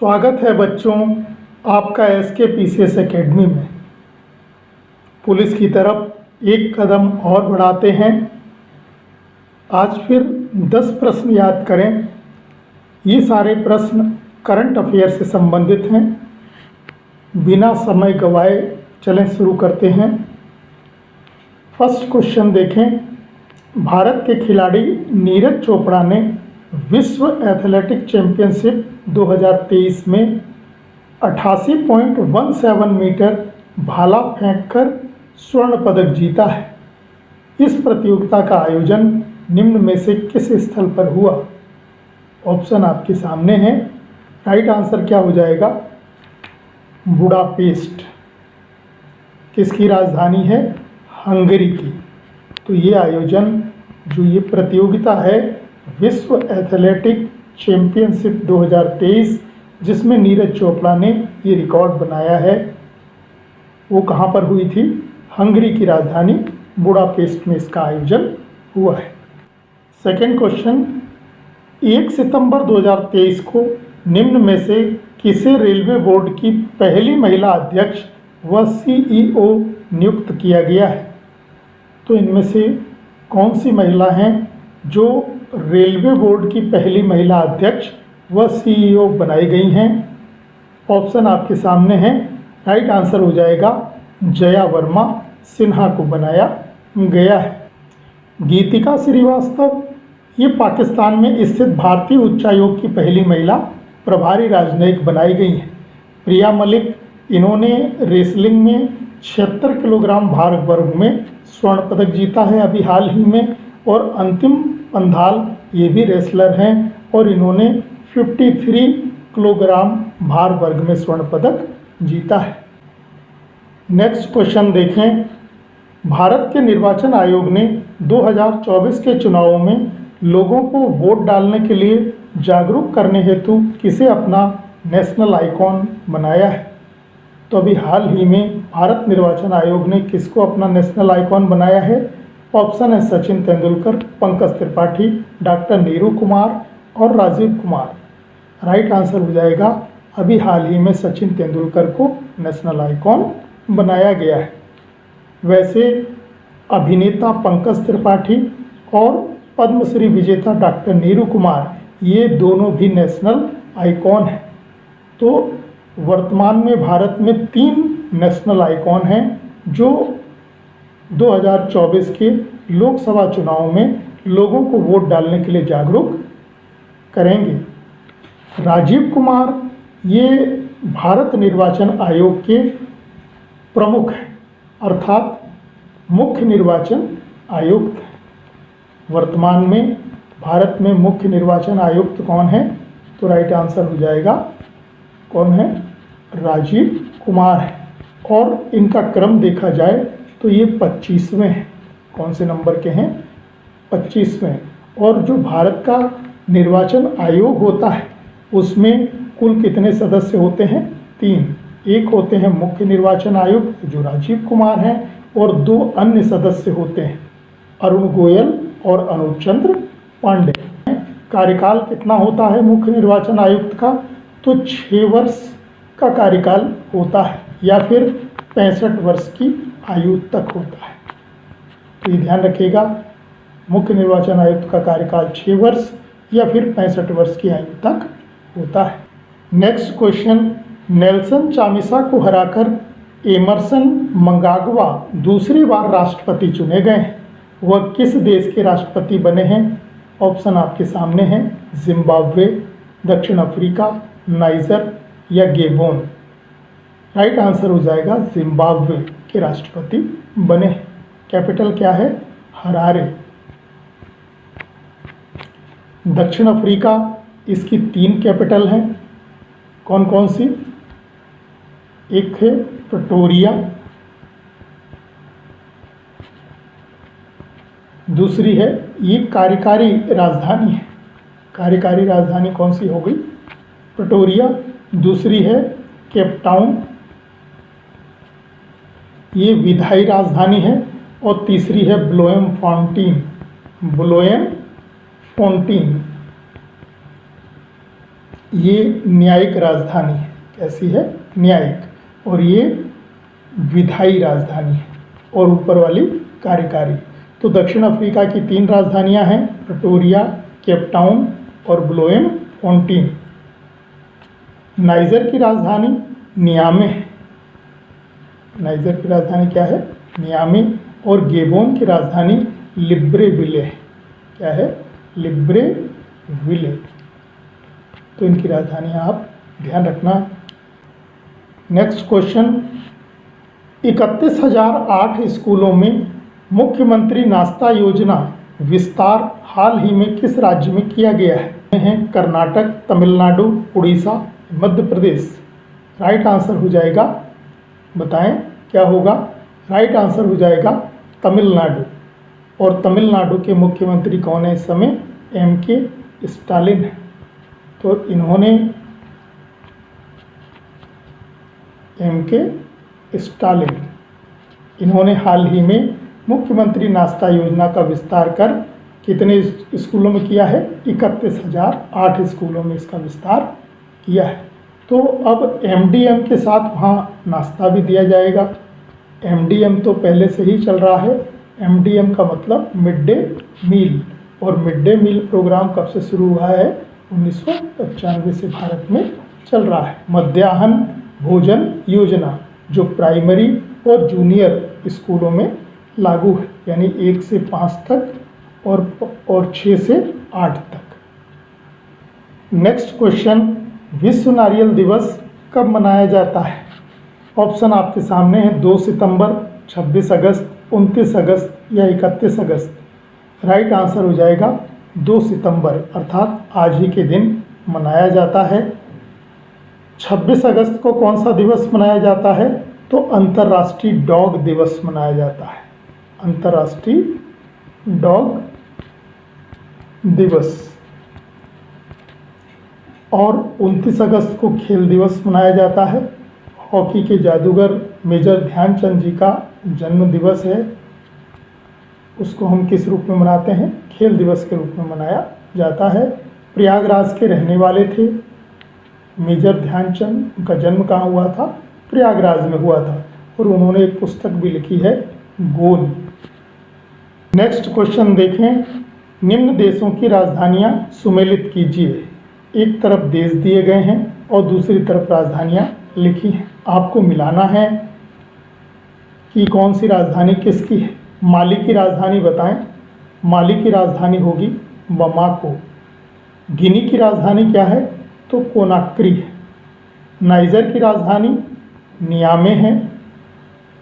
स्वागत है बच्चों आपका SK PCS एकेडमी में। पुलिस की तरफ एक कदम और बढ़ाते हैं। आज फिर 10 प्रश्न याद करें। ये सारे प्रश्न करंट अफेयर से संबंधित हैं। बिना समय गवाए चलें शुरू करते हैं। फर्स्ट क्वेश्चन देखें। भारत के खिलाड़ी नीरज चोपड़ा ने विश्व एथलेटिक चैंपियनशिप 2023 में 88.17 मीटर भाला फेंककर स्वर्ण पदक जीता है। इस प्रतियोगिता का आयोजन निम्न में से किस स्थल पर हुआ? ऑप्शन आपके सामने हैं। राइट आंसर क्या हो जाएगा? बुडापेस्ट। किसकी राजधानी है? हंगरी की। तो ये आयोजन जो ये प्रतियोगिता है विश्व एथलेटिक चैंपियनशिप 2023 जिसमें नीरज चोपड़ा ने ये रिकॉर्ड बनाया है, वो कहाँ पर हुई थी? हंगरी की राजधानी बुडापेस्ट में इसका आयोजन हुआ है। सेकेंड क्वेश्चन, 1 सितंबर 2023 को निम्न में से किसे रेलवे बोर्ड की पहली महिला अध्यक्ष व CEO नियुक्त किया गया है? तो इनमें से कौन सी महिला हैं जो रेलवे बोर्ड की पहली महिला अध्यक्ष व CEO बनाई गई हैं? ऑप्शन आपके सामने हैं। राइट आंसर हो जाएगा जया वर्मा सिन्हा को बनाया गया है। गीतिका श्रीवास्तव ये पाकिस्तान में स्थित भारतीय उच्चायोग की पहली महिला प्रभारी राजनयिक बनाई गई हैं। प्रिया मलिक इन्होंने रेसलिंग में 76 किलोग्राम भार वर्ग में स्वर्ण पदक जीता है अभी हाल ही में। और अंतिम पंधाल ये भी रेसलर हैं और इन्होंने 53 किलोग्राम भार वर्ग में स्वर्ण पदक जीता है। नेक्स्ट क्वेश्चन देखें। भारत के निर्वाचन आयोग ने 2024 के चुनावों में लोगों को वोट डालने के लिए जागरूक करने हेतु किसे अपना नेशनल आइकॉन बनाया है? तो अभी हाल ही में भारत निर्वाचन आयोग ने किसको अपना नेशनल आइकॉन बनाया है? ऑप्शन है सचिन तेंदुलकर, पंकज त्रिपाठी, डॉक्टर नीरू कुमार और राजीव कुमार। राइट आंसर हो जाएगा अभी हाल ही में सचिन तेंदुलकर को नेशनल आइकॉन बनाया गया है। वैसे अभिनेता पंकज त्रिपाठी और पद्मश्री विजेता डॉक्टर नीरू कुमार ये दोनों भी नेशनल आइकॉन हैं। तो वर्तमान में भारत में 3 नेशनल आइकॉन हैं जो 2024 के लोकसभा चुनाव में लोगों को वोट डालने के लिए जागरूक करेंगे। राजीव कुमार ये भारत निर्वाचन आयोग के प्रमुख हैं, अर्थात मुख्य निर्वाचन आयुक्त हैं। वर्तमान में भारत में मुख्य निर्वाचन आयुक्त कौन है? तो राइट आंसर हो जाएगा कौन है? राजीव कुमार है। और इनका क्रम देखा जाए तो ये 25वें हैं। कौन से नंबर के हैं? 25वें। और जो भारत का निर्वाचन आयोग होता है उसमें कुल कितने सदस्य होते हैं? 3। एक होते हैं मुख्य निर्वाचन आयुक्त जो राजीव कुमार हैं और 2 अन्य सदस्य होते हैं अरुण गोयल और अनुप चंद्र पांडे। कार्यकाल कितना होता है मुख्य निर्वाचन आयुक्त का? तो 6 वर्ष का कार्यकाल होता है या फिर 65 वर्ष की आयु तक होता है। तो ये ध्यान रखिएगा, मुख्य निर्वाचन आयुक्त का कार्यकाल 6 वर्ष या फिर 65 वर्ष की आयु तक होता है। नेक्स्ट क्वेश्चन, नेल्सन चामिसा को हराकर एमरसन मंगाग्वा दूसरी बार राष्ट्रपति चुने गए हैं। वह किस देश के राष्ट्रपति बने हैं? ऑप्शन आपके सामने हैं। जिम्बाब्वे, दक्षिण अफ्रीका, नाइजर या गेबोन। राइट आंसर हो जाएगा जिम्बाब्वे के राष्ट्रपति बने। कैपिटल क्या है? हरारे। दक्षिण अफ्रीका इसकी 3 कैपिटल हैं। कौन कौन सी? एक है प्रिटोरिया, दूसरी है, ये कार्यकारी राजधानी है। कार्यकारी राजधानी कौन सी हो गई? प्रिटोरिया। दूसरी है केप टाउन, ये विधायी राजधानी है। और तीसरी है ब्लोएम फाउंटेन। ब्लोएम फाउंटेन। ये न्यायिक राजधानी है। कैसी है? न्यायिक। और ये विधायी राजधानी है, और ऊपर वाली कार्यकारी। तो दक्षिण अफ्रीका की 3 राजधानियां हैं, प्रिटोरिया, केप टाउन और ब्लोएम फोंटेन। नाइजर की राजधानी नियामे है। नाइजर की राजधानी क्या है? नियामे। और गेबोन की राजधानी लिब्रेविले है। क्या है? लिब्रेविले। तो इनकी राजधानियां आप ध्यान रखना। नेक्स्ट क्वेश्चन, 31,008 स्कूलों में मुख्यमंत्री नाश्ता योजना विस्तार हाल ही में किस राज्य में किया गया है? कर्नाटक, तमिलनाडु, उड़ीसा, मध्य प्रदेश। राइट आंसर हो जाएगा, बताएं क्या होगा? राइट आंसर हो जाएगा तमिलनाडु। और तमिलनाडु के मुख्यमंत्री कौन है इस समय? MK स्टालिन है। तो इन्होंने MK स्टालिन इन्होंने हाल ही में मुख्यमंत्री नाश्ता योजना का विस्तार कर कितने स्कूलों में किया है? 31,008 स्कूलों में इसका विस्तार किया है। तो अब MDM के साथ वहाँ नाश्ता भी दिया जाएगा। MDM तो पहले से ही चल रहा है। MDM का मतलब मिड डे मील। और मिड डे मील प्रोग्राम कब से शुरू हुआ है? 1995 से भारत में चल रहा है। मध्याह्न भोजन योजना जो प्राइमरी और जूनियर स्कूलों में लागू है, यानी 1 से 5 तक और 6 से 8 तक। नेक्स्ट क्वेश्चन, विश्व नारियल दिवस कब मनाया जाता है? ऑप्शन आपके सामने है, 2 सितंबर, 26 अगस्त, 29 अगस्त या 31 अगस्त। राइट आंसर हो जाएगा 2 सितंबर, अर्थात आज ही के दिन मनाया जाता है। 26 अगस्त को कौन सा दिवस मनाया जाता है? तो अंतर्राष्ट्रीय डॉग दिवस मनाया जाता है। अंतर्राष्ट्रीय डॉग दिवस। और 29 अगस्त को खेल दिवस मनाया जाता है। हॉकी के जादूगर मेजर ध्यानचंद जी का जन्म दिवस है। उसको हम किस रूप में मनाते हैं? खेल दिवस के रूप में मनाया जाता है। प्रयागराज के रहने वाले थे मेजर ध्यानचंद। उनका जन्म कहाँ हुआ था? प्रयागराज में हुआ था। और उन्होंने एक पुस्तक भी लिखी है, गोल। नेक्स्ट क्वेश्चन देखें, निम्न देशों की राजधानियां सुमेलित कीजिए। एक तरफ देश दिए गए हैं और दूसरी तरफ राजधानियां लिखी हैं। आपको मिलाना है कि कौन सी राजधानी किसकी है। माली की राजधानी बताएं। माली की राजधानी होगी बमाको। गिनी की राजधानी क्या है? तो कोनाक्री है। नाइजर की राजधानी नियामे है।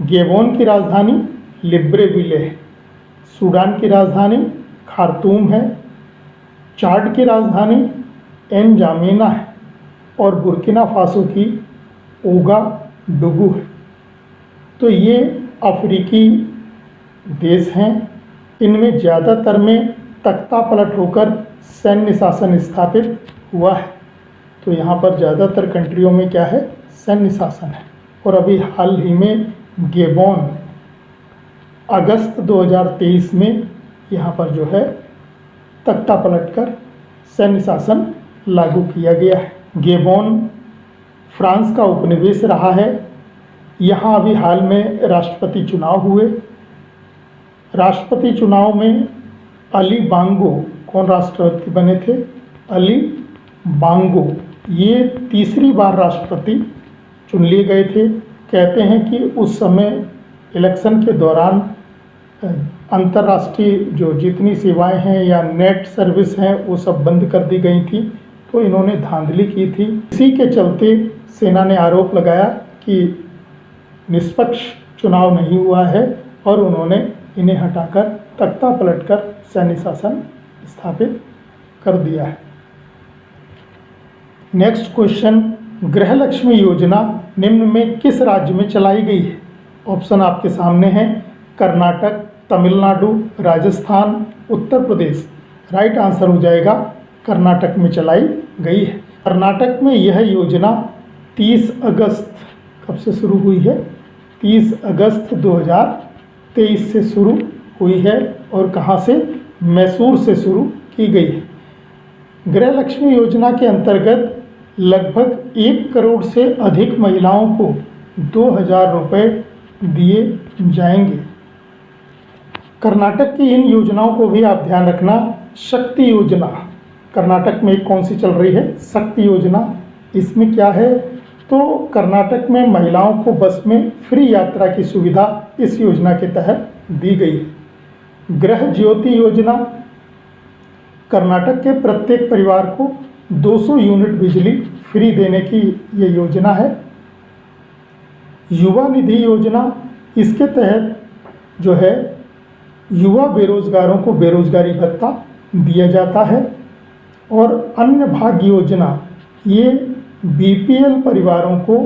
गेबोन की राजधानी लिब्रेविले है। सूडान की राजधानी खार्तूम है। चाड की राजधानी एनजामेना है। और बुर्किना फासो की ओगाडुगु है। तो ये अफ्रीकी देश हैं। इनमें ज़्यादातर में तख्ता पलट होकर सैन्य शासन स्थापित हुआ है। तो यहाँ पर ज़्यादातर कंट्रियों में क्या है? सैन्य शासन है। और अभी हाल ही में गेबोन अगस्त 2023 में यहाँ पर जो है तख्ता पलटकर सैन्य शासन लागू किया गया है। गेबोन फ्रांस का उपनिवेश रहा है। यहाँ अभी हाल में राष्ट्रपति चुनाव हुए। राष्ट्रपति चुनाव में अली बांगो कौन राष्ट्रपति बने थे? अली बांगो ये तीसरी बार राष्ट्रपति चुन लिए गए थे। कहते हैं कि उस समय इलेक्शन के दौरान अंतर्राष्ट्रीय जो जितनी सेवाएं हैं या नेट सर्विस हैं वो सब बंद कर दी गई थी। तो इन्होंने धांधली की थी। इसी के चलते सेना ने आरोप लगाया कि निष्पक्ष चुनाव नहीं हुआ है और उन्होंने इन्हें हटाकर तख्ता पलटकर सैन्य शासन स्थापित कर दिया है। नेक्स्ट क्वेश्चन, गृहलक्ष्मी योजना निम्न में किस राज्य में चलाई गई है? ऑप्शन आपके सामने हैं, कर्नाटक, तमिलनाडु, राजस्थान, उत्तर प्रदेश। राइट आंसर हो जाएगा कर्नाटक में चलाई गई है। कर्नाटक में यह योजना 30 अगस्त कब से शुरू हुई है? 30 अगस्त 2023 से शुरू हुई है। और कहाँ से? मैसूर से शुरू की गई है। गृहलक्ष्मी योजना के अंतर्गत लगभग 1 करोड़ से अधिक महिलाओं को 2,000 रुपये दिए जाएंगे। कर्नाटक की इन योजनाओं को भी आप ध्यान रखना। शक्ति योजना कर्नाटक में कौन सी चल रही है? शक्ति योजना। इसमें क्या है? तो कर्नाटक में महिलाओं को बस में फ्री यात्रा की सुविधा इस योजना के तहत दी गई है। गृह ज्योति योजना, कर्नाटक के प्रत्येक परिवार को 200 यूनिट बिजली फ्री देने की ये योजना है। युवा निधि योजना, इसके तहत जो है युवा बेरोजगारों को बेरोजगारी भत्ता दिया जाता है। और अन्य भाग्य योजना, ये बीपीएल परिवारों को,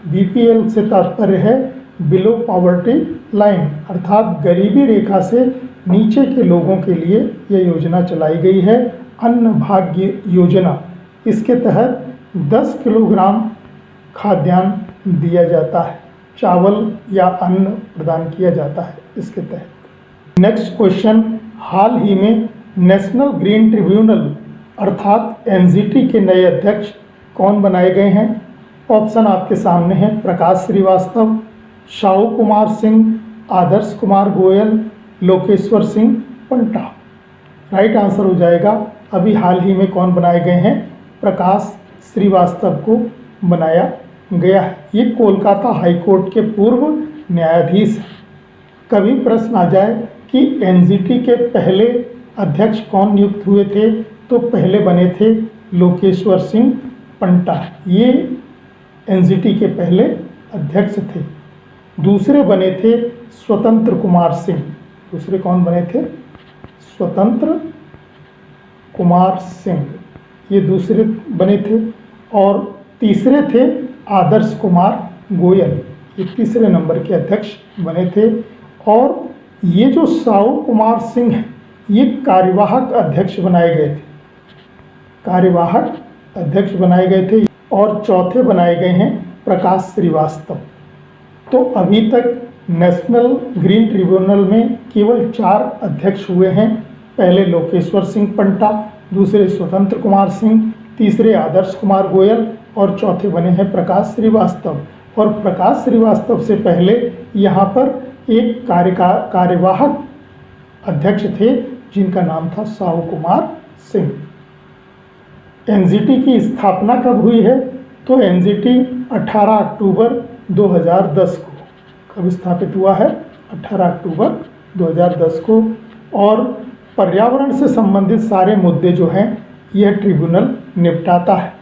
बीपीएल से तात्पर्य है बिलो पॉवर्टी लाइन, अर्थात गरीबी रेखा से नीचे के लोगों के लिए यह योजना चलाई गई है। अन्न भाग्य योजना, इसके तहत 10 किलोग्राम खाद्यान्न दिया जाता है, चावल या अन्न प्रदान किया जाता है इसके तहत। नेक्स्ट क्वेश्चन, हाल ही में नेशनल ग्रीन ट्रिब्यूनल अर्थात एनजीटी के नए अध्यक्ष कौन बनाए गए हैं? ऑप्शन आपके सामने है, प्रकाश श्रीवास्तव, शाहू कुमार सिंह, आदर्श कुमार गोयल, लोकेश्वर सिंह पंटा। राइट आंसर हो जाएगा, अभी हाल ही में कौन बनाए गए हैं? प्रकाश श्रीवास्तव को बनाया गया है। ये कोलकाता हाईकोर्ट के पूर्व न्यायाधीश हैं। कभी प्रश्न आ जाए कि एनजीटी के पहले अध्यक्ष कौन नियुक्त हुए थे, तो पहले बने थे लोकेश्वर सिंह पंटा, ये एनजीटी के पहले अध्यक्ष थे। दूसरे बने थे स्वतंत्र कुमार सिंह। दूसरे कौन बने थे? स्वतंत्र कुमार सिंह, ये दूसरे बने थे। और तीसरे थे आदर्श कुमार गोयल, ये तीसरे नंबर के अध्यक्ष बने थे। और ये जो शाहू कुमार सिंह हैं, ये कार्यवाहक अध्यक्ष बनाए गए थे, कार्यवाहक अध्यक्ष बनाए गए थे। और चौथे बनाए गए हैं प्रकाश श्रीवास्तव। तो अभी तक नेशनल ग्रीन ट्रिब्यूनल में केवल 4 अध्यक्ष हुए हैं। पहले लोकेश्वर सिंह पंटा, दूसरे स्वतंत्र कुमार सिंह, तीसरे आदर्श कुमार गोयल और चौथे बने हैं प्रकाश श्रीवास्तव। और प्रकाश श्रीवास्तव से पहले यहाँ पर एक कार्यवाहक अध्यक्ष थे जिनका नाम था शाहू कुमार सिंह। एनजीटी की स्थापना कब हुई है? तो एनजीटी 18 अक्टूबर 2010 को कब स्थापित हुआ है? 18 अक्टूबर 2010 को। और पर्यावरण से संबंधित सारे मुद्दे जो हैं यह ट्रिब्यूनल निपटाता है।